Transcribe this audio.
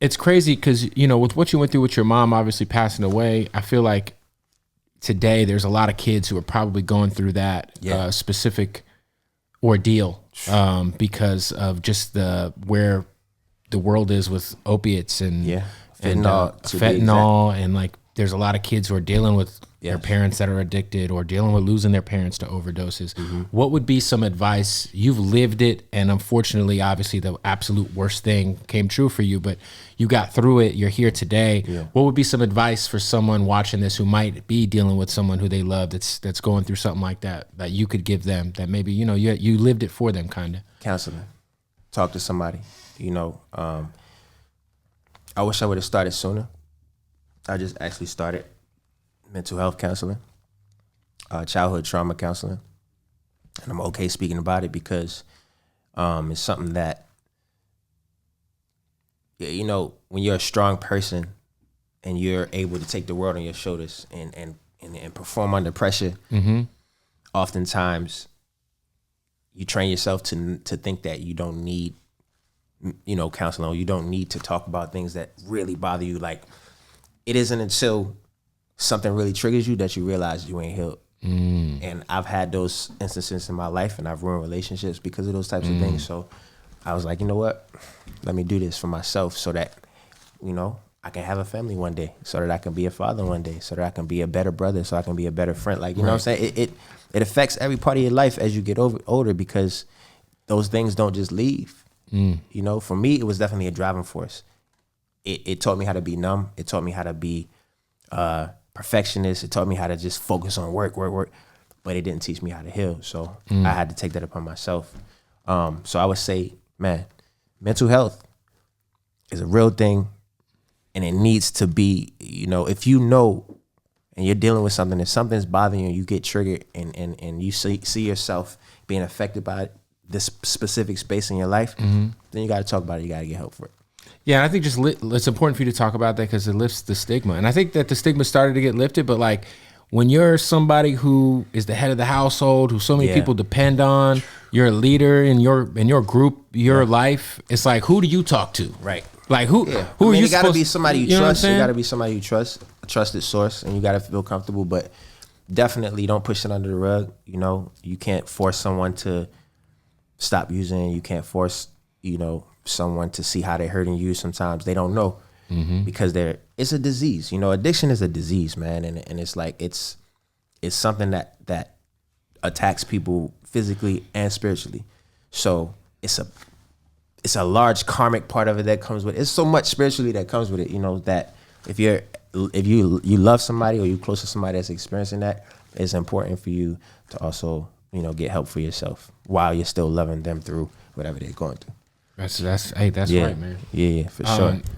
it's crazy because, you know, with what you went through with your mom obviously passing away, I feel like today there's a lot of kids who are probably going through that specific ordeal because of just where the world is with opiates and fentanyl and like there's a lot of kids who are dealing with their parents that are addicted or dealing with losing their parents to overdoses. What would be some advice? You've lived it, and unfortunately, obviously, the absolute worst thing came true for you, but you got through it. You're here today. What would be some advice for someone watching this who might be dealing with someone who they love that's going through something like that you could give them that maybe, you know, you lived it for them, kind of? Counseling. Talk to somebody. You know, I wish I would have started sooner. I just actually started mental health counseling, childhood trauma counseling. And I'm okay speaking about it because it's something that, you know, when you're a strong person and you're able to take the world on your shoulders and perform under pressure, oftentimes you train yourself to think that you don't need, you know, counseling, or you don't need to talk about things that really bother you. Like, it isn't until something really triggers you that you realize you ain't healed. And I've had those instances in my life, and I've ruined relationships because of those types of things. So I was like, you know what? Let me do this for myself so that, you know, I can have a family one day, so that I can be a father one day, so that I can be a better brother, so I can be a better friend. Like, you know what I'm saying? It affects every part of your life as you get older because those things don't just leave. You know, for me, it was definitely a driving force. It taught me how to be numb. It taught me how to be perfectionist. It taught me how to just focus on work. But it didn't teach me how to heal. So I had to take that upon myself. So I would say, man, mental health is a real thing. And it needs to be, you know, if you know and you're dealing with something, if something's bothering you, you get triggered and you see yourself being affected by this specific space in your life, then you got to talk about it. You got to get help for it. Yeah, I think just it's important for you to talk about that because it lifts the stigma. And I think that the stigma started to get lifted, but like when you're somebody who is the head of the household, who so many people depend on, you're a leader in your group, your life, it's like, who do you talk to? Right. Like who are you it got to be somebody you trust. It got to be somebody you trust, a trusted source, and you got to feel comfortable, but definitely don't push it under the rug. You know, you can't force someone to stop using. You can't force, you know, someone to see how they're hurting you. Sometimes they don't know because it's a disease. You know, addiction is a disease, man, and it's like it's something that attacks people physically and spiritually. So it's a large karmic part of it that comes with it. It's so much spiritually that comes with it. You know, that if you love somebody or you're close to somebody that's experiencing that, it's important for you to also, you know, get help for yourself while you're still loving them through whatever they're going through. That's right, man. Yeah, for sure.